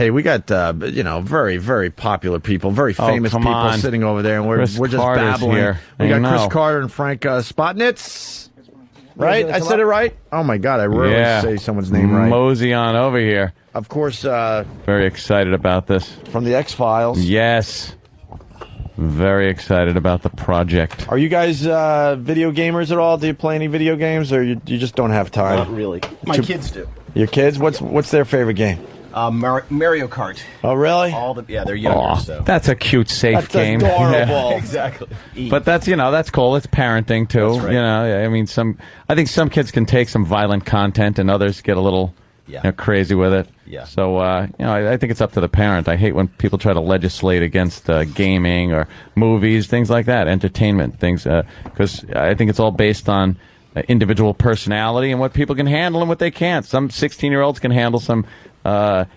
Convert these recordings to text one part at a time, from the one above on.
Hey, we got very, very popular people, very famous people sitting over there, and we're just babbling. Here. We got Chris Carter and Frank Spotnitz. Right? I said it right? Oh, my God. I rarely say someone's name right. Mosey on over here. Of course. Very excited about this. From the X-Files. Yes. Very excited about the project. Are you guys video gamers at all? Do you play any video games, or you just don't have time? Not really. My kids do. Your kids? What's their favorite game? Mario Kart. Oh, really? They're younger. So that's a cute, safe game. That's adorable. Yeah. Exactly. But that's that's cool. It's parenting too. That's right. I mean, I think some kids can take some violent content, and others get a little crazy with it. Yeah. So I think it's up to the parent. I hate when people try to legislate against gaming or movies, things like that, entertainment things, because I think it's all based on individual personality and what people can handle and what they can't. Some 16-year-olds can handle some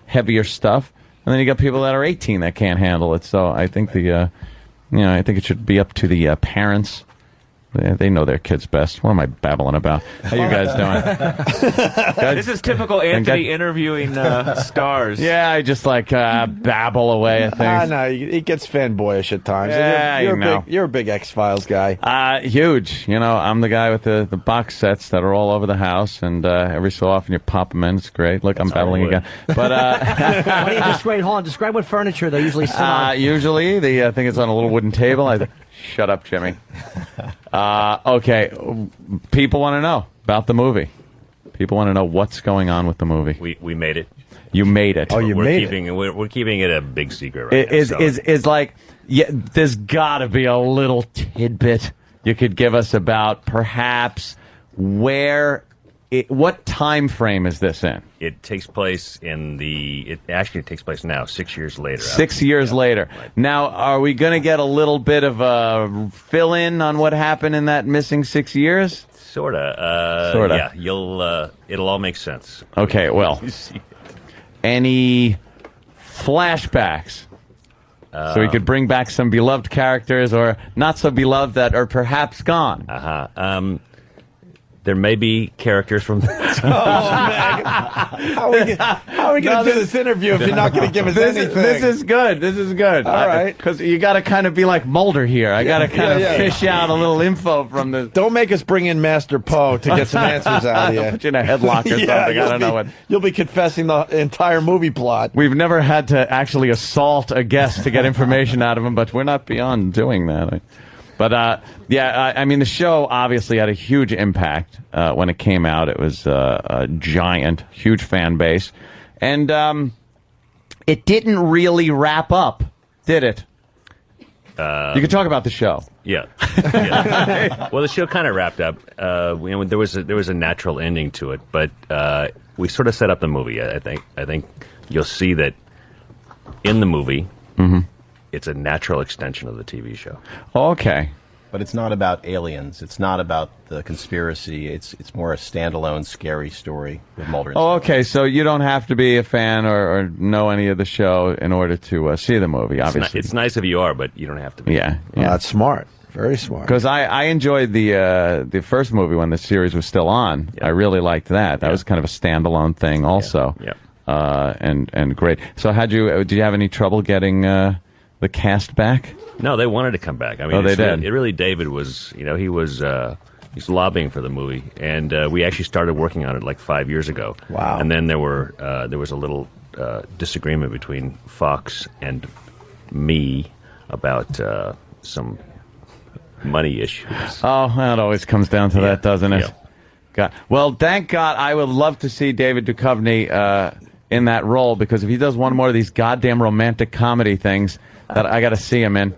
heavier stuff, and then you got people that are 18 that can't handle it. So I think I think it should be up to the parents. They know their kids best. What am I babbling about? How you guys doing? This is typical Anthony interviewing stars. Yeah, I just babble away at things. No, he gets fanboyish at times. Yeah, you're a big X-Files guy. Huge. I'm the guy with the box sets that are all over the house, and every so often you pop them in. It's great. Look, I'm babbling again. But why don't you describe what furniture they usually sit on? Usually, I think it's on a little wooden table. Shut up, Jimmy. Okay, people want to know about the movie. People want to know what's going on with the movie. We made it. You made it. Oh, we're keeping it a big secret right now. There's got to be a little tidbit you could give us about perhaps what time frame is this in? It takes place it actually takes place now, 6 years later. 6 years later. Right. Now, are we going to get a little bit of a fill-in on what happened in that missing 6 years? Sorta. Sorta. Yeah, it'll all make sense. Okay, well, any flashbacks? So we could bring back some beloved characters or not so beloved that are perhaps gone. There may be characters from... man. How are we going to do this interview if you're not going to give us anything? This is good. All right. Because you got to kind of be like Mulder here. I got to kind of fish out a little info from the... Don't make us bring in Master Poe to get some answers out of you. Put you in a headlock or something. I don't know what... You'll be confessing the entire movie plot. We've never had to actually assault a guest to get information out of him, but we're not beyond doing that. But, I mean, the show obviously had a huge impact when it came out. It was a giant, huge fan base. And it didn't really wrap up, did it? You could talk about the show. Yeah. Well, the show kind of wrapped up. There was a natural ending to it, but we sort of set up the movie. I think you'll see that in the movie... Mm-hmm. It's a natural extension of the TV show. Okay. But it's not about aliens. It's not about the conspiracy. It's more a standalone, scary story with Mulder and Scully. Okay, so you don't have to be a fan or know any of the show in order to see the movie, obviously. It's nice if you are, but you don't have to be. Yeah. Well, that's smart. Very smart. Because I enjoyed the first movie when the series was still on. Yeah. I really liked that. That was kind of a standalone thing also. Yeah. And great. So did you have any trouble getting... the cast back? No, they wanted to come back. I mean, they did. It really, David was, he's lobbying for the movie, and we actually started working on it like 5 years ago. Wow! And then there was a little disagreement between Fox and me about some money issues. Oh, that always comes down to that, doesn't it? Yeah. God. Well, thank God. I would love to see David Duchovny in that role, because if he does one more of these goddamn romantic comedy things that I got to see him in.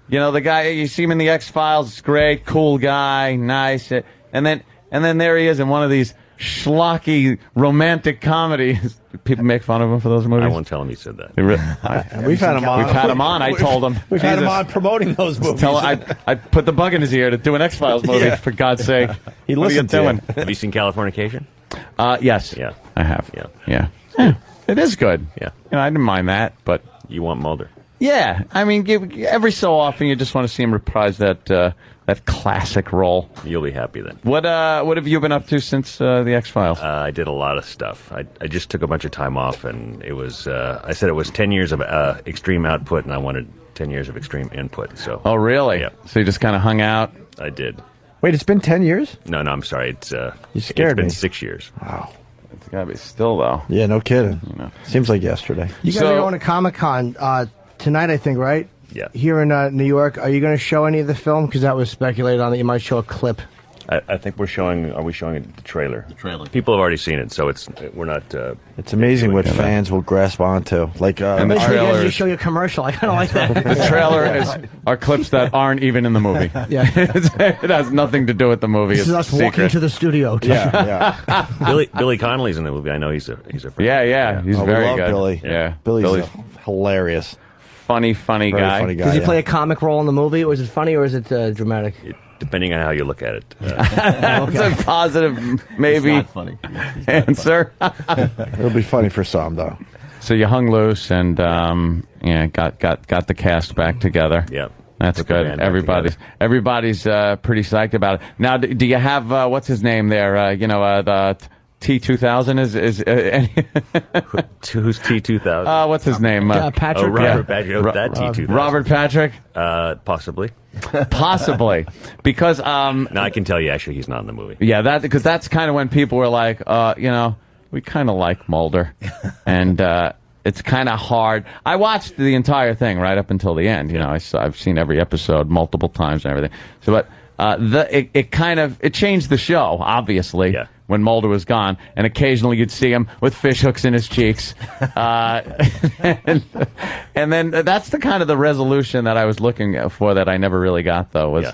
The guy, you see him in the X-Files, it's great, cool guy, nice. And then there he is in one of these schlocky romantic comedies. People make fun of him for those movies. I won't tell him you said that. We've had him on. We've had him on. I told him. We've had him on promoting those movies. I put the bug in his ear to do an X-Files movie, for God's sake. He listened to him. Have you seen Californication? Yes. Yeah. I have. Yeah. Yeah. It is good. Yeah. I didn't mind that, but... You want Mulder. Yeah, I mean, every so often you just want to see him reprise that classic role. You'll be happy then. What have you been up to since the X-Files? I did a lot of stuff. I just took a bunch of time off, and it was I said it was 10 years of extreme output, and I wanted 10 years of extreme input. So. Oh, really? Yeah. So you just kind of hung out? I did. Wait, it's been 10 years? No, I'm sorry. It's you scared me. It's been 6 years. Wow. It's got to be still, though. Yeah, no kidding. Seems like yesterday. You guys are going to Comic-Con tonight, I think, right? Yeah. Here in New York. Are you going to show any of the film? Because that was speculated on that you might show a clip. I think we're showing. Are we showing the trailer? The trailer. People have already seen it, so we're not. It's amazing what fans will grasp onto. Like, and the trailer. Show you a commercial. I kind of like that. The trailer are clips that aren't even in the movie. Yeah. It has nothing to do with the movie. This is us walking to the studio. Yeah. Billy Connolly's in the movie. I know he's a friend. Yeah. He's we very love good. Billy. Yeah. Billy's hilarious. Funny Very guy. funny guy. Does he play a comic role in the movie, or is it funny, or is it dramatic? Depending on how you look at it. That's a positive, maybe, It's not funny. answer. It'll be funny for some, though. So you hung loose and got the cast back together. Yeah. That's Put the good. band back Everybody's pretty psyched about it. Now, do you have what's his name there? The T2000 is Who's T2000? what's his name? Patrick. Robert Patrick. That T2000. Robert Patrick. Possibly. Possibly, because No, I can tell you. Actually, he's not in the movie. yeah, because that's kind of when people were like, we kind of like Mulder, and it's kind of hard. I watched the entire thing right up until the end. I've seen every episode multiple times and everything. So, but it changed the show, obviously. Yeah. When Mulder was gone, and occasionally you'd see him with fish hooks in his cheeks, and then that's the kind of the resolution that I was looking for that I never really got, though, was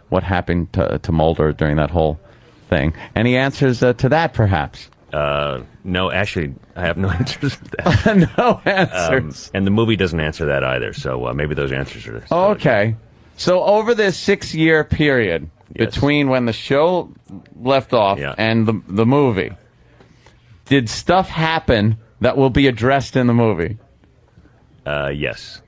what happened to Mulder during that whole thing. Any answers to that, perhaps? No, actually, I have no answers to that. No answers. And the movie doesn't answer that either, so maybe those answers are... Okay. So over this 6-year period... Yes. Between when the show left off and the movie, did stuff happen that will be addressed in the movie? Yes.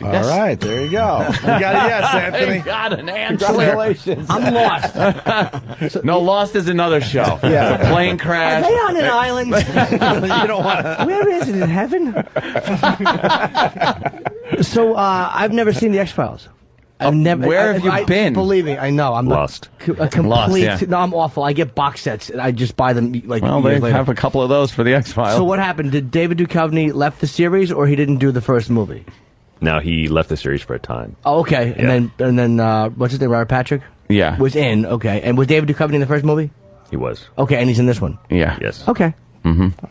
All right, there you go. You got a yes, Anthony. I got an answer. Congratulations. I'm lost. No, Lost is another show. Yeah. The plane Are crash. they on an island? You don't want to. Where is it? In heaven? So I've never seen the X-Files. I've never. Where have you been? Believe me, I know. I'm Lost. A complete. Lost, yeah. No, I'm awful. I get box sets and I just buy them like. Well, years they later. have a couple of those for the X-Files. So what happened? Did David Duchovny left the series, or he didn't do the first movie? Now, he left the series for a time. Oh, okay. And then what's his name? Robert Patrick. Yeah. Was in. Okay. And was David Duchovny in the first movie? He was. Okay, and he's in this one. Yeah. Yes. Okay.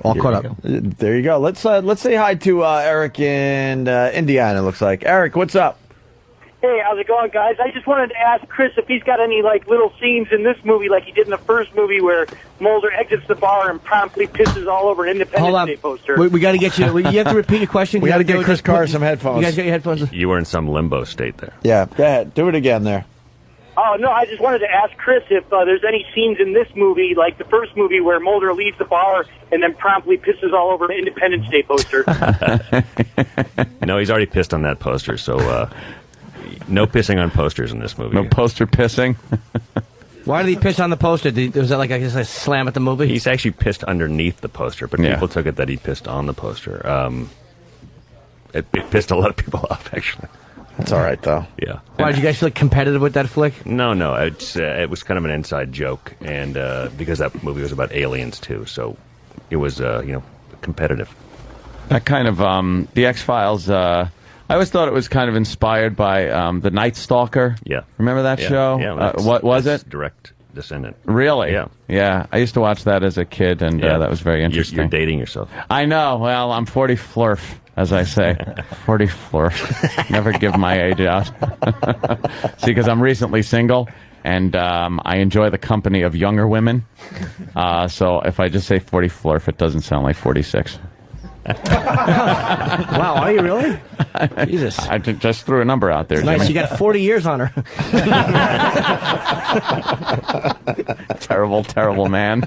All caught up. There you go. Let's say hi to Eric in Indiana. Looks like Eric. What's up? Hey, how's it going, guys? I just wanted to ask Chris if he's got any little scenes in this movie, like he did in the first movie, where Mulder exits the bar and promptly pisses all over an Independence Day poster. We got to get you. You have to repeat your question. We got to get Chris Carr some headphones. You guys get your headphones. You were in some limbo state there. Yeah, go ahead. Do it again there. Oh, no, I just wanted to ask Chris if there's any scenes in this movie, like the first movie, where Mulder leaves the bar and then promptly pisses all over an Independence Day poster. No, he's already pissed on that poster, so no pissing on posters in this movie. No poster pissing. Why did he piss on the poster? Was that like a slam at the movie? He's actually pissed underneath the poster, but people took it that he pissed on the poster. It pissed a lot of people off, actually. That's all right, though. Yeah. Why, did you guys feel competitive with that flick? No. It was kind of an inside joke, and because that movie was about aliens too, so it was competitive. That kind of the X-Files. I always thought it was kind of inspired by the Night Stalker. Yeah. Remember that show? Yeah. What was it? Direct descendant. Really? Yeah. Yeah. I used to watch that as a kid, and that was very interesting. You're dating yourself. I know. Well, I'm 40 flurf, as I say. 40 flurf. Never give my age out. See, because I'm recently single, and I enjoy the company of younger women. So if I just say 40 flurf, it doesn't sound like 46. Wow, are you really? Jesus. I just threw a number out there, Nice, Jimmy. you got 40 years on her. Terrible, terrible man.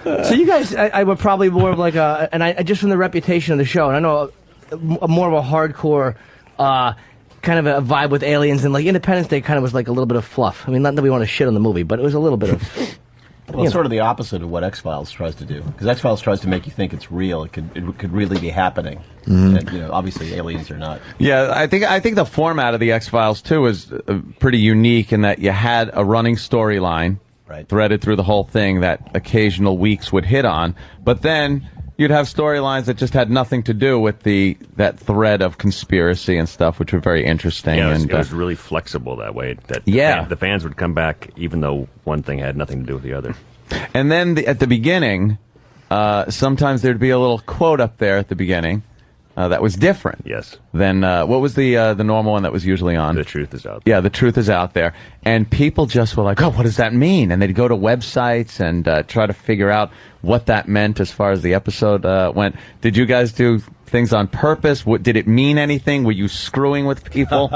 So you guys, I were probably more of like and I just from the reputation of the show, and I know more of a hardcore kind of a vibe with aliens, and like Independence Day kind of was like a little bit of fluff. I mean, not that we want to shit on the movie, but it was a little bit of. Well, it's sort of the opposite of what X-Files tries to do, because X-Files tries to make you think it's real. It could really be happening. And, obviously aliens are not. Yeah, I think the format of the X-Files too is pretty unique in that you had a running storyline, threaded through the whole thing that occasional weeks would hit on, but then you'd have storylines that just had nothing to do with that thread of conspiracy and stuff, which were very interesting. Yeah, it was really flexible that way. The fans would come back even though one thing had nothing to do with the other. And then at the beginning, sometimes there'd be a little quote up there at the beginning that was different. Yes. Than what was the normal one that was usually on? The truth is out there. Yeah, the truth is out there. And people just were like, oh, what does that mean? And they'd go to websites and try to figure out what that meant as far as the episode went. Did you guys do things on purpose? Did it mean anything? Were you screwing with people?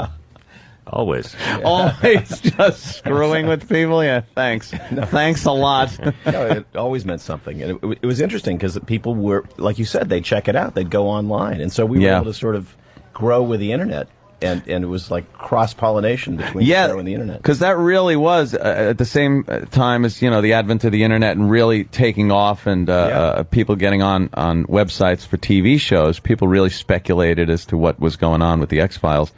Always. Yeah. Always just screwing with people? Yeah, thanks. No. Thanks a lot. No, it always meant something. And it was interesting because people were, like you said, they'd check it out. They'd go online. And so we were able to sort of grow with the internet. And it was like cross-pollination between the show and the internet. Because that really was at the same time as, the advent of the internet and really taking off and people getting on websites for TV shows. People really speculated as to what was going on with the X-Files.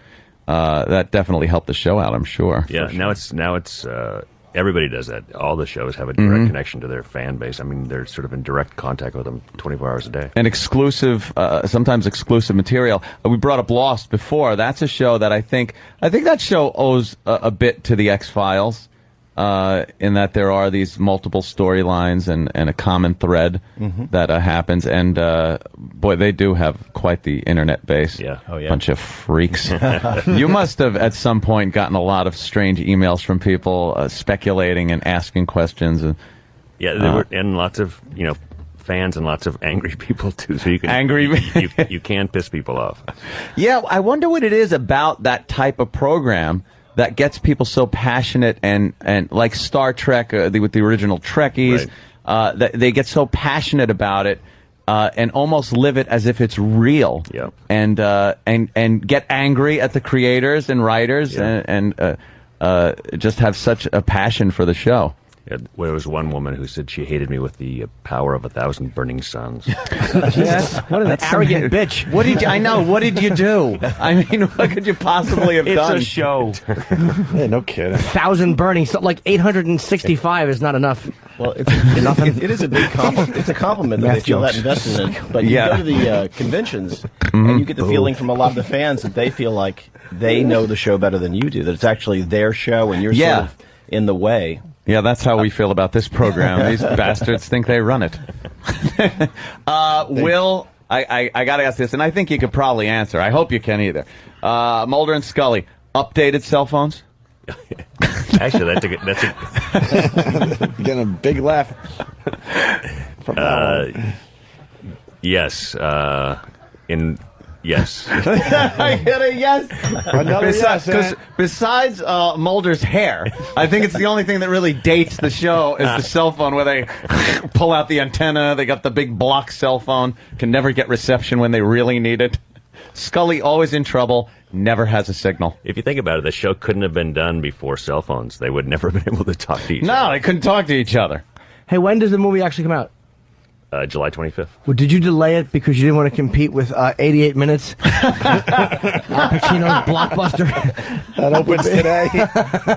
That definitely helped the show out, I'm sure. Yeah, now it's everybody does that. All the shows have a direct connection to their fan base. I mean, they're sort of in direct contact with them 24 hours a day. And exclusive, sometimes exclusive material. We brought up Lost before. That's a show that I think that show owes a bit to the X-Files. In that there are these multiple storylines and a common thread that happens. And, boy, they do have quite the internet base. Yeah. Oh, yeah. Bunch of freaks. You must have, at some point, gotten a lot of strange emails from people speculating and asking questions. And, there were, and lots of, fans and lots of angry people, too. So you can you can piss people off. Yeah, I wonder what it is about that type of program that gets people so passionate and like Star Trek with the original Trekkies, that they get so passionate about it and almost live it as if it's real, and get angry at the creators and writers and just have such a passion for the show. Yeah, there was one woman who said she hated me with the power of 1,000 burning suns. Yes. What an arrogant bitch. What did you do? I mean, what could you possibly have done? It's a show. Yeah, no kidding. 1,000 burning, so like 865 is not enough. Well, it is a big compliment. It's a compliment that they feel that invested in it. But you go to the conventions, and you get the feeling from a lot of the fans that they feel like they know the show better than you do, that it's actually their show, and you're sort of in the way. Yeah, that's how we feel about this program. These bastards think they run it. Will, I got to ask this, and I think you could probably answer. I hope you can either. Mulder and Scully, updated cell phones? Actually, that's a getting a big laugh. Yes. Yes. I get a yes. Another yes. Because besides Mulder's hair, I think it's the only thing that really dates the show is the cell phone, where they pull out the antenna. They got the big block cell phone. Can never get reception when they really need it. Scully always in trouble. Never has a signal. If you think about it, the show couldn't have been done before cell phones. They would never have been able to talk to each other. No, they couldn't talk to each other. Hey, when does the movie actually come out? July 25th. Well, did you delay it because you didn't want to compete with 88 Minutes? Pacino's blockbuster. That opens today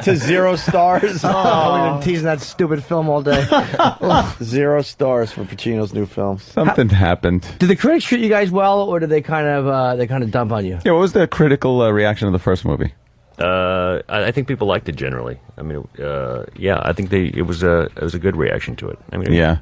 to 0 stars. We've been teasing that stupid film all day. 0 stars for Pacino's new film. Something happened. Did the critics treat you guys well, or did they kind of dump on you? Yeah, what was the critical reaction to the first movie? I think people liked it generally. I mean, I think it was a good reaction to it. I mean,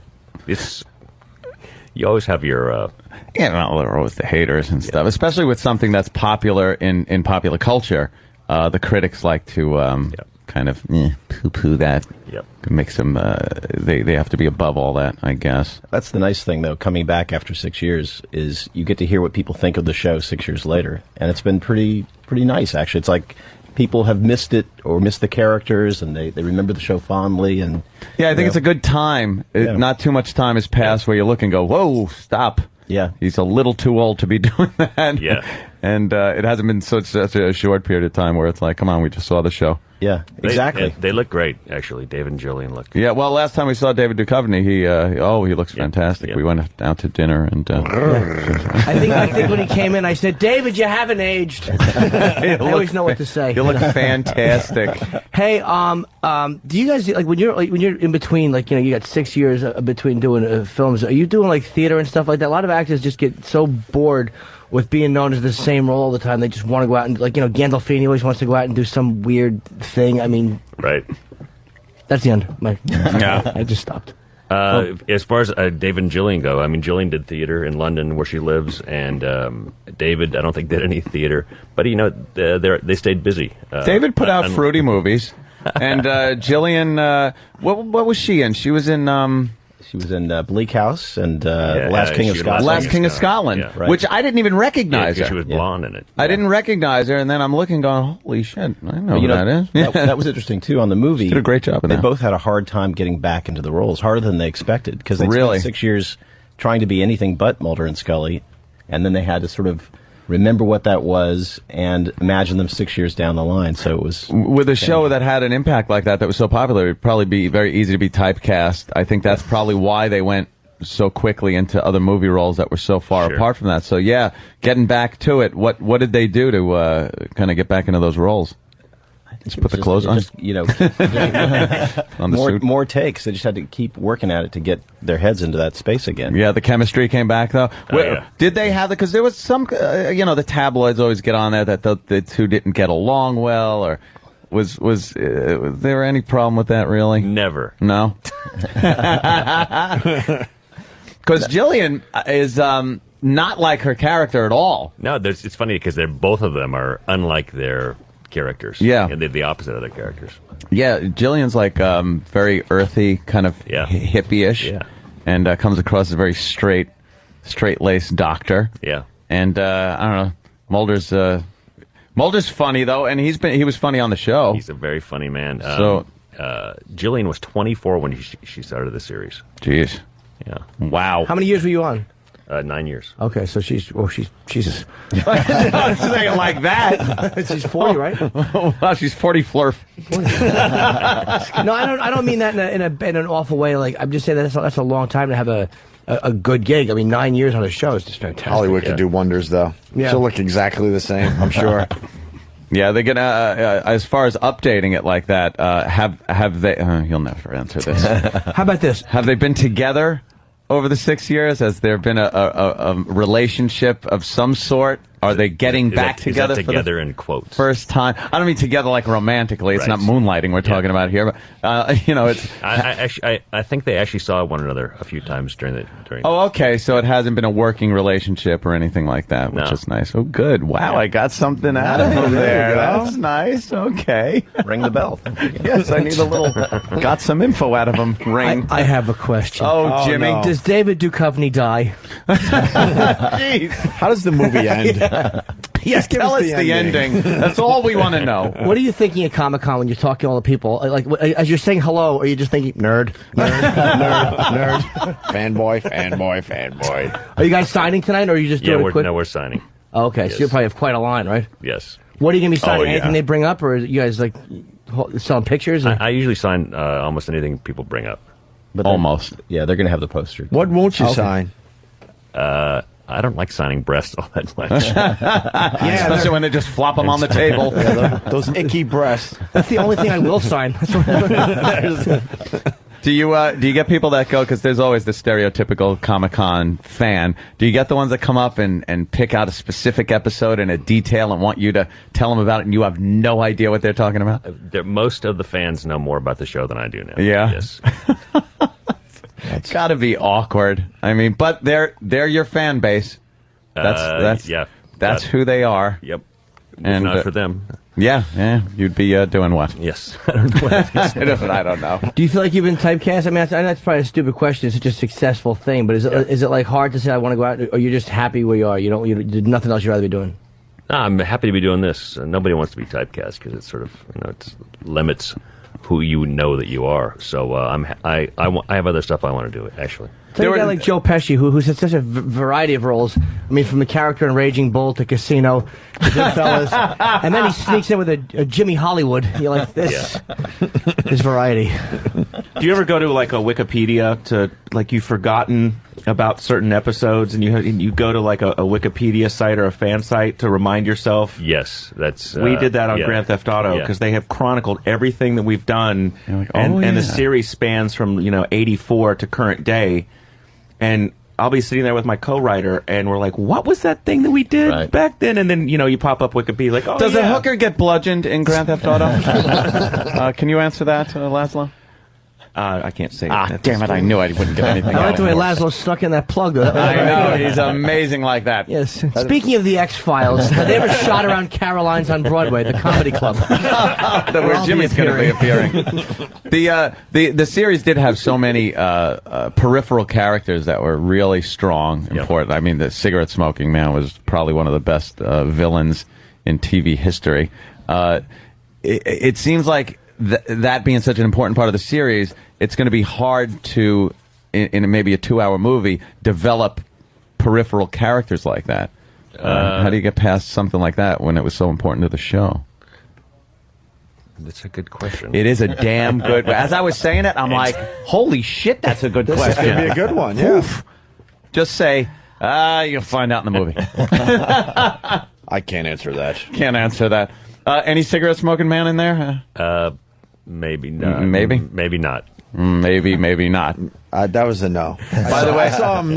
you always have your... there are always the haters and stuff, especially with something that's popular in popular culture. The critics like to kind of poo-poo that. Yep. Makes them... they have to be above all that, I guess. That's the nice thing, though, coming back after 6 years, is you get to hear what people think of the show 6 years later. And it's been pretty nice, actually. It's like... people have missed it or missed the characters, and they remember the show fondly. And I think it's a good time. Not too much time has passed where you look and go, whoa, stop. Yeah. He's a little too old to be doing that. Yeah. And it hasn't been such a short period of time where it's like, come on, we just saw the show. Yeah, exactly. They look great, actually. David and Jillian look. Yeah, well, last time we saw David Duchovny, he looks fantastic. Yeah. We went out to dinner, and I think when he came in, I said, "David, you haven't aged." I always know what to say. You look fantastic. Hey, do you guys like when you're in between, like you got 6 years between doing films? Are you doing like theater and stuff like that? A lot of actors just get so bored with being known as the same role all the time. They just want to go out and, like, Gandolfini always wants to go out and do some weird thing. I mean, right. That's the end. I just stopped. As far as David and Jillian go, I mean, Jillian did theater in London where she lives, and David, I don't think did any theater, but they stayed busy. David put out fruity movies, and Jillian, what was she in? She was in. She was in Bleak House and Last King of Scotland. Last King of Scotland, yeah. Right. Which I didn't even recognize her. She was blonde in it. I didn't recognize her, and then I'm looking, going, "Holy shit! I know who that is." That was interesting too. On the movie, she did a great job. They both had a hard time getting back into the roles, harder than they expected, because they spent 6 years trying to be anything but Mulder and Scully, and then they had to sort of remember what that was and imagine them 6 years down the line. So it was with a show that had an impact like that was so popular. It'd probably be very easy to be typecast. I think that's probably why they went so quickly into other movie roles that were so far apart from that. So yeah, getting back to it, what did they do to kind of get back into those roles? Just put the clothes on. On more takes. They just had to keep working at it to get their heads into that space again. Yeah, the chemistry came back though. Did they have because there was some the tabloids always get on there that the two didn't get along well, or was there any problem with that really? Never. No. Because Jillian is not like her character at all. No, it's funny because both of them are unlike their characters. Yeah. And they're the opposite of their characters. Yeah, Jillian's like very earthy, kind of hippie-ish. Yeah. And comes across as a very straight-laced doctor. Yeah. And I don't know, Mulder's funny though, and he was funny on the show. He's a very funny man. So Jillian was 24 when she started the series. Jeez. Yeah. Wow. How many years were you on? 9 years. Okay, so she's Jesus. It's not like that. She's 40, right? Well, she's 44. No, I don't mean that in an awful way. Like, I'm just saying that's a long time to have a good gig. I mean, 9 years on a show is just fantastic. Hollywood could do wonders, though. Yeah. She'll look exactly the same, I'm sure. Yeah, they're gonna. As far as updating it like that, have they? You'll never answer this. How about this? Have they been together over the 6 years? Has there been a relationship of some sort? Are they getting back together? Is that together in quotes? First time. I don't mean together like romantically. It's not moonlighting we're talking about here. But it's. I think they actually saw one another a few times during. Oh, okay. So it hasn't been a working relationship or anything like that, which is nice. Oh, good. Wow, I got something out of them there. That's nice. Okay. Ring the bell. Yes, I need a little. Got some info out of them. Ring. I have a question. Oh, Jimmy. No. Does David Duchovny die? Jeez. How does the movie end? Yes, tell us the ending. That's all we want to know. What are you thinking at Comic-Con when you're talking to all the people? Like, as you're saying hello, are you just thinking, nerd? Fanboy. Are you guys signing tonight, or are you just doing it quick? No, we're signing. Oh, okay, Yes. so you'll probably have quite a line, right? Yes. What are you going to be signing? Oh, yeah. Anything they bring up, or are you guys, like, selling pictures? I usually sign almost anything people bring up. But Almost. Yeah, they're going to have the poster. What won't you sign? I don't like signing breasts all that much. Especially when they just flop them on the table. Those icky breasts. That's the only thing I will sign. Do you get people that go, because there's always the stereotypical Comic-Con fan, do you get the ones that come up and pick out a specific episode and a detail and want you to tell them about it and you have no idea what they're talking about? Most of the fans know more about the show than I do now. Yeah? Yes. It's got to be awkward. I mean, but they're your fan base. That's who they are. Yep. And not for them. Yeah, you'd be doing what? Yes. I don't know what I don't know. Do you feel like you've been typecast? I mean, that's probably a stupid question. It's such a successful thing, but is it like hard to say I want to go out, or you're just happy where you are? You did nothing else you'd rather be doing? No, I'm happy to be doing this. Nobody wants to be typecast because it sort of it limits who you know that you are. So I have other stuff I want to do, actually. There a guy like Joe Pesci, who's had such a variety of roles. I mean, from the character in Raging Bull to Casino to Goodfellas, and then he sneaks in with a Jimmy Hollywood. You're like, this is variety. Do you ever go to like a Wikipedia to like you've forgotten about certain episodes, and you go to like a Wikipedia site or a fan site to remind yourself? Yes, that's we did that on Grand Theft Auto because they have chronicled everything that we've done, like, and the series spans from 84 to current day. And I'll be sitting there with my co-writer, and we're like, what was that thing that we did back then? And then, you pop up Wikipedia, like, oh, Does a hooker get bludgeoned in Grand Theft Auto? Can you answer that, Laszlo? I can't say it. Damn it, I knew I wouldn't get anything I like the way Laszlo stuck in that plug. I know, he's amazing like that. Yes. Speaking of the X-Files, have they ever shot around Caroline's on Broadway, the comedy club? Where Jimmy's going to be appearing. The series did have so many peripheral characters that were really strong, important. I mean, the cigarette smoking man was probably one of the best villains in TV history. It seems like that being such an important part of the series, it's going to be hard to, in maybe a 2-hour movie, develop peripheral characters like that. How do you get past something like that when it was so important to the show? That's a good question. It is a damn good. As I was saying it, I'm like, holy shit, that's a good question. This could be a good one, yeah. Oof. Just say, you'll find out in the movie. I can't answer that. Can't answer that. Any cigarette smoking man in there? Maybe not. Maybe? Maybe not. Maybe not. That was a no. By the way,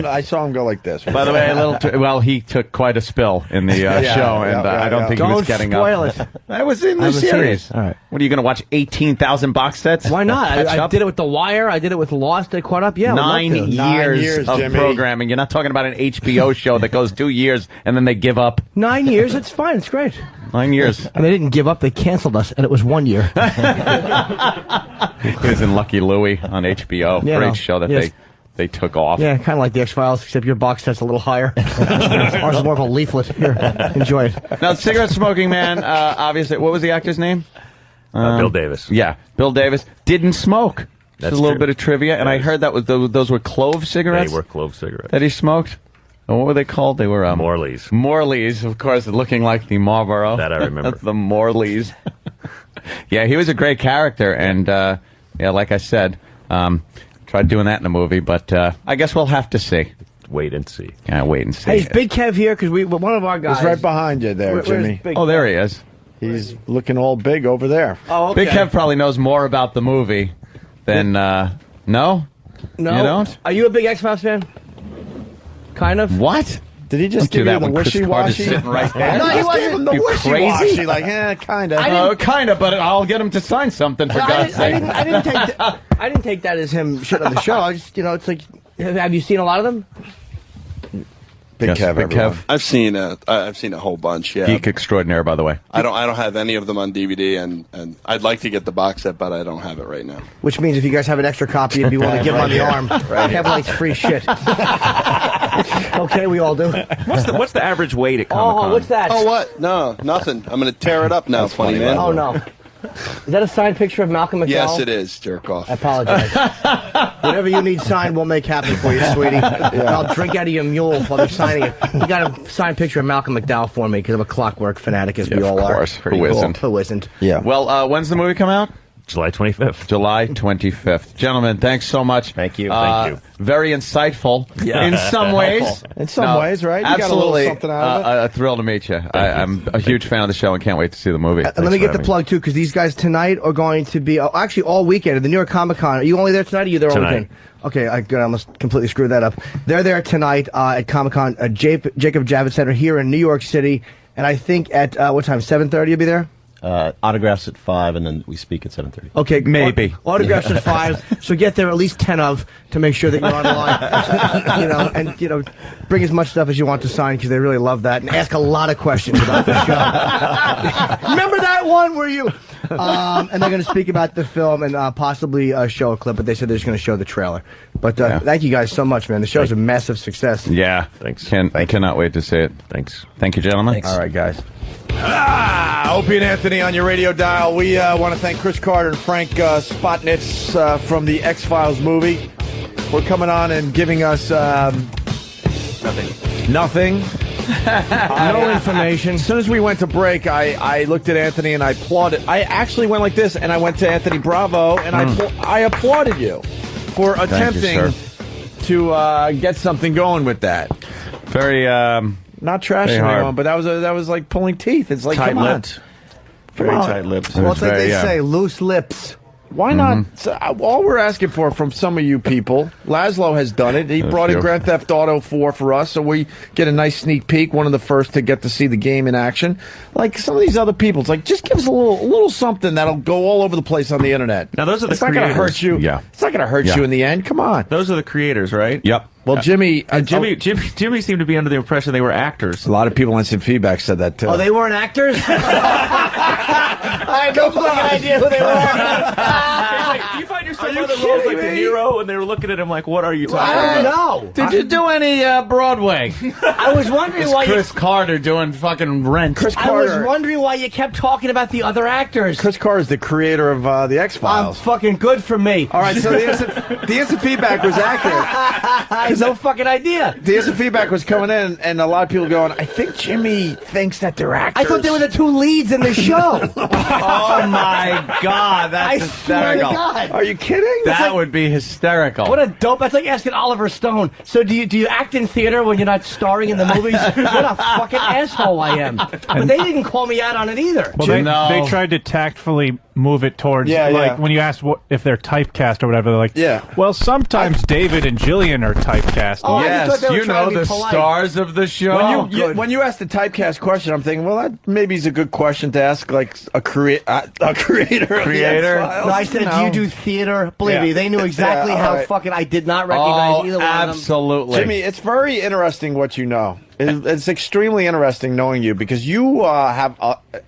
I saw him go like this. By the way, he took quite a spill in the show, and I don't think he was getting up. Don't spoil it. That was in the series. All right. What are you going to watch? 18,000 box sets? Why not? I did it with The Wire. I did it with Lost. I caught up. Yeah, 9 years of Jimmy. programming. You're not talking about an HBO show that goes 2 years and then they give up. 9 years. It's fine. It's great. 9 years. And they didn't give up. They canceled us, and it was 1 year. He was in Lucky Louie on HBO. Great show that they took off. Yeah, kind of like the X-Files, except your box set's a little higher. Ours is more of a leaflet. Here, enjoy it. Now, cigarette smoking man, obviously, what was the actor's name? Bill Davis. Yeah, Bill Davis didn't smoke. That's a little bit of trivia, and I heard that was those were clove cigarettes. They were clove cigarettes that he smoked. And what were they called? They were Morleys. Morleys, of course, looking like the Marlboro. That I remember. That's the Morleys. Yeah, he was a great character, and like I said, tried doing that in a movie, but I guess we'll have to see. Wait and see. Yeah, wait and see. Hey, is Big Kev here? Because one of our guys. He's right behind you there, Jimmy. Oh, there he is. He's looking all big over there. Oh, okay. Big Kev probably knows more about the movie than no. No, you don't. Are you a big X-Files fan? Kind of. What? Did he just give you the wishy-washy? Sitting right there. No, he gave him the wishy-washy. Crazy? Like, kind of. Kind of, but I'll get him to sign something, for God's sake. I didn't take that as him shit on the show. I just, it's like, have you seen a lot of them? Big Kev. I've seen a whole bunch. Yeah, Geek extraordinaire, by the way. I don't have any of them on DVD, and I'd like to get the box set, but I don't have it right now. Which means if you guys have an extra copy, you'd be willing to give him on the arm. Kev likes free shit. Okay, we all do. What's the average weight at Comic-Con? Oh, what's that? Oh, what? No, nothing. I'm going to tear it up now. That's funny, man. Oh no. Is that a signed picture of Malcolm McDowell? Yes, it is. Jerk off. I apologize. Whatever you need signed, we'll make happen for you, sweetie. And I'll drink out of your mule while they're signing it. You got a signed picture of Malcolm McDowell for me because I'm a clockwork fanatic, as we all are. Of course. Who isn't? Who isn't? Yeah. Well, when's the movie come out? July 25th. July 25th. Gentlemen, thanks so much. Thank you. Thank you. Very insightful in some ways. In some ways, right? You Absolutely. got a little something out of it. A thrill to meet you. I'm a huge fan of the show and can't wait to see the movie. Let me get the plug, too, because these guys tonight are going to be, actually all weekend at the New York Comic Con. Are you only there tonight or are you there all weekend? Okay, I almost completely screwed that up. They're there tonight at Comic Con, Jacob Javits Center here in New York City. And I think at, what time, 7:30 you'll be there? Autographs at 5, and then we speak at 7:30. Okay, maybe autographs at 5. So get there at least 10 of to make sure that you're on the line. And bring as much stuff as you want to sign because they really love that, and ask a lot of questions about the show. Remember that one? Were you? And they're going to speak about the film and possibly show a clip, but they said they're just going to show the trailer. But thank you guys so much, man. The show's a massive success. Yeah. Thanks. I cannot wait to see it. Thanks. Thank you, gentlemen. Thanks. All right, guys. Opie and Anthony on your radio dial. We want to thank Chris Carter and Frank Spotnitz from the X-Files movie for coming on and giving us nothing. No information. As soon as we went to break, I looked at Anthony and I applauded. I actually went like this, and I went to Anthony Bravo, and I applauded you for attempting to get something going with that. Very, not trashing anyone, but that was like pulling teeth. It's like, come on. Very tight lips. Well, it's like they say, loose lips. Why not? So, all we're asking for from some of you people, Laszlo has done it. He brought in Grand Theft Auto 4 for us, so we get a nice sneak peek, one of the first to get to see the game in action. Like some of these other people, it's like, just give us a little something that'll go all over the place on the internet. Now, those are the It's not going to hurt you. Yeah. It's not going to hurt you in the end. Come on. Those are the creators, right? Yep. Well, Jimmy seemed to be under the impression they were actors. A lot of people in some feedback said that, too. Oh, they weren't actors? I had no fucking idea who they were. Do you find yourself in other roles like De Niro, and they were looking at him like, what are you talking about? I don't know. Did you do any Broadway? I was wondering why Chris Carter doing fucking Rent. I was wondering why you kept talking about the other actors. Chris Carter is the creator of the X-Files. Fucking good for me. All right, so the instant feedback was accurate. I had no fucking idea. The instant feedback was coming in, and a lot of people going, I think Jimmy thinks that they're actors. I thought they were the two leads in the show. Oh my God, that's hysterical. God. Are you kidding? That would be hysterical. What a dope. That's like asking Oliver Stone. So do you act in theater when you're not starring in the movies? What a fucking asshole I am. But they didn't call me out on it either. Well, they tried to tactfully move it towards, when you asked if they're typecast or whatever, they're like, well, sometimes David and Jillian are typecast. Oh, yes, you know the stars of the show. When you ask the typecast question, I'm thinking, well, that maybe is a good question to ask, like a creator. No, I said, do you do theater? Believe me, they knew exactly how fucking I did not recognize either one of them. Absolutely. Jimmy, it's very interesting what you know. It's extremely interesting knowing you because you have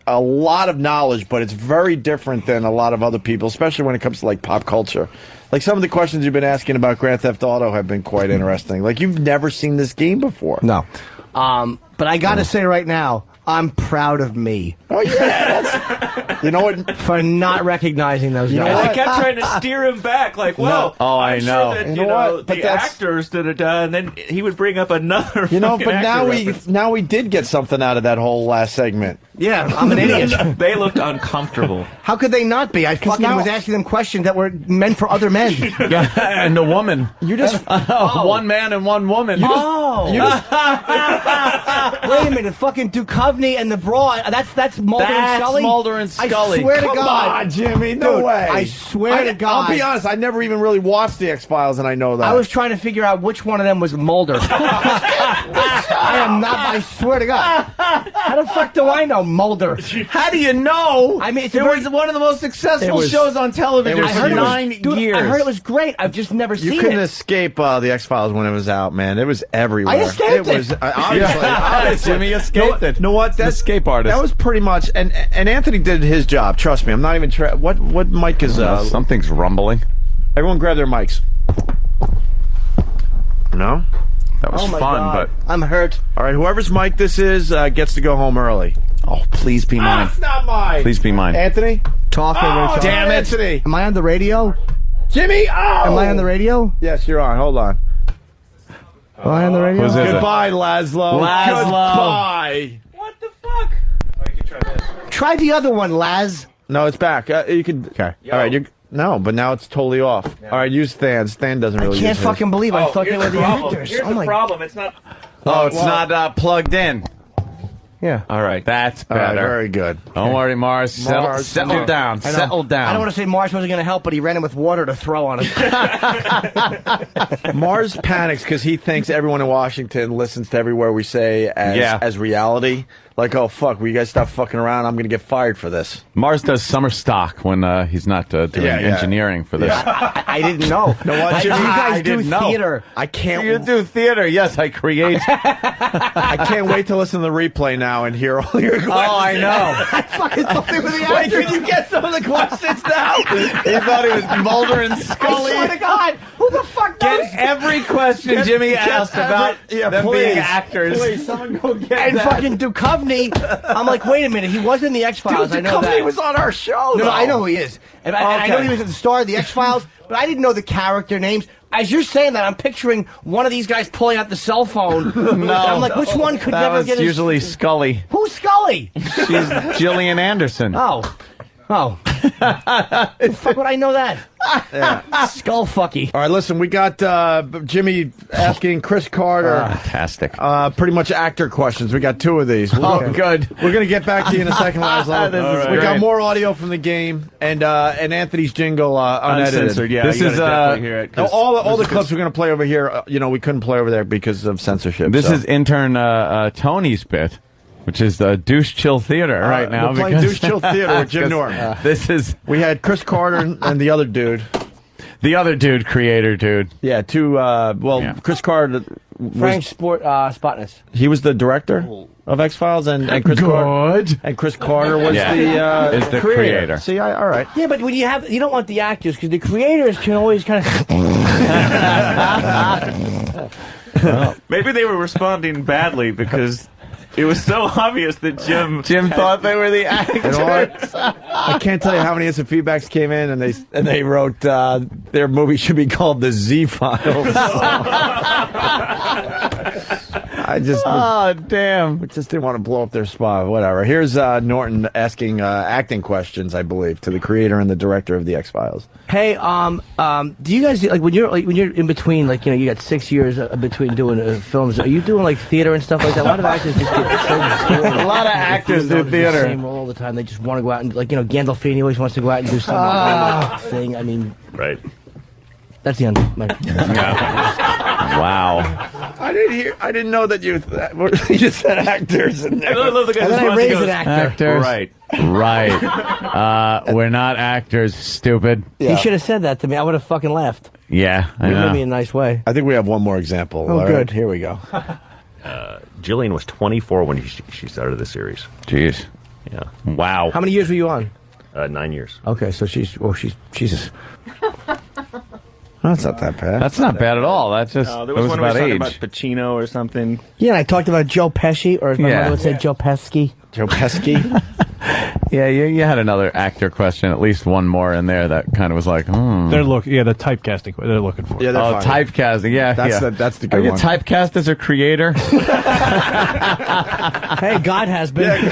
a lot of knowledge, but it's very different than a lot of other people, especially when it comes to like pop culture. Like some of the questions you've been asking about Grand Theft Auto have been quite interesting. Like you've never seen this game before. No. But I got to say right now, I'm proud of me. Oh, yeah. You know what? For not recognizing those guys. I kept trying to steer him back, like, well, I know. Sure that, you know the actors, and then he would bring up another. You know, but now we did get something out of that whole last segment. Yeah, I'm an idiot. They looked uncomfortable. How could they not be? I fucking was asking them questions that were meant for other men. And a woman. You just one man and one woman. Wait a minute, fucking Duchovny and the Broad. That's Mulder and Scully. Mulder and Scully. I swear to Come God, on, Jimmy, no way. I swear to God. I'll be honest. I never even really watched the X-Files, and I know that. I was trying to figure out which one of them was Mulder. I am not. I swear to God. How the fuck do I know Mulder? How do you know? I mean, it was one of the most successful shows on television for 9 years. I heard it was great. I've just never seen it. You couldn't escape the X-Files when it was out, man. It was everywhere. I escaped it. Was obviously. Jimmy escaped it. You know what? That's escape artist. That was pretty much, and Anthony did his job. Trust me. I'm not even. What mic is? Something's rumbling. Everyone, grab their mics. No. That was fun, God. but I'm hurt. All right, whoever's mic this is gets to go home early. Oh, please be mine. It's not mine. Please be mine. Anthony? Talking. Damn it. Anthony. Am I on the radio? Jimmy, Am I on the radio? Yes, you're on. Hold on. Am I on the radio? Goodbye, Laszlo. Goodbye. What the fuck? Oh, you can try this. Try the other one, Laz. No, it's back. You can. Okay. All right. No, but now it's totally off. Yeah. All right, use Stan. Stan doesn't really. I can't fucking believe I thought they were the actors. Here's the problem. It's not. Oh, it's not plugged in. Yeah. All right, that's better. All right, very good. Don't worry, Mars. Settle down. Settle down. I don't want to say Mars wasn't going to help, but he ran in with water to throw on it. Mars panics because he thinks everyone in Washington listens to every word we say as reality. Like, oh, fuck, will you guys stop fucking around? I'm going to get fired for this. Mars does summer stock when he's not doing engineering for this. I didn't know. No, what, you guys do theater. I can't. You do theater. Yes, I create. I can't wait to listen to the replay now and hear all your questions. Oh, I know. I fucking thought they were the actors. Wait, can you get some of the questions now? He thought he was Mulder and Scully. I swear to God, who the fuck knows? Get every question Jimmy asked about them being actors. Please, someone go get and that. fucking Duchovny. I'm like, wait a minute, he was in the X-Files. I know that. Duchovny was on our show. No, I know who he is. And I know he was at the star of the X-Files, but I didn't know the character names. As you're saying that, I'm picturing one of these guys pulling out the cell phone. No. I'm like, which one could never get his... usually Scully. Who's Scully? She's Gillian Anderson. Oh. Fuck would I know that? Yeah. Skull fucky. All right, listen, we got Jimmy asking Chris Carter. Fantastic. Pretty much actor questions. We got 2 of these. Good. We're going to get back to you in a second, Laszlo. Right. We got more audio from the game and Anthony's jingle unedited. Uncensored, yeah. This is hear it, all the clips we're going to play over here. We couldn't play over there because of censorship. This is intern Tony's bit, which is douche chill theater right now. We're playing douche chill theater with Jim Norton. We had Chris Carter and the other dude. The other dude, creator dude. Yeah, Chris Carter. Frank Spotness. He was the director of X-Files, and Chris Carter. And Chris Carter was the creator. See, all right. Yeah, but when you don't want the actors because the creators can always kind of. Maybe they were responding badly because it was so obvious that Jim thought they were the actors. I can't tell you how many instant feedbacks came in, and they wrote their movie should be called the Z-Files. Damn. We just didn't want to blow up their spot. Whatever. Here's Norton asking acting questions, I believe, to the creator and the director of the X-Files. Hey, do you guys when you're in between, you got 6 years between doing films? Are you doing theater and stuff like that? A lot of actors just get so bored. A lot of actors do theater. The same role all the time. They just want to go out and Gandolfini always wants to go out and do some thing. I mean, right. That's the end. Wow. I didn't know that you just said actors. And then I raised an actor. Right. We're not actors, stupid. Yeah. He should have said that to me. I would have fucking laughed. Yeah, I know. Made me in a nice way. I think we have one more example. Oh, good. Right, here we go. Jillian was 24 when she started the series. Jeez. Yeah. Wow. How many years were you on? 9 years. Okay, so she's Jesus. That's not that bad. That's not bad at all. That's just there was one about talking age. about Pacino or something. Yeah, and I talked about Joe Pesci, or as my mother would say, Joe Pesci. Joe Pesci. Yeah, you had another actor question, at least one more in there that kind of was like, They're the typecasting they're looking for. Yeah, typecasting. Yeah, that's the good one. Are you typecast as a creator? Hey, God has been.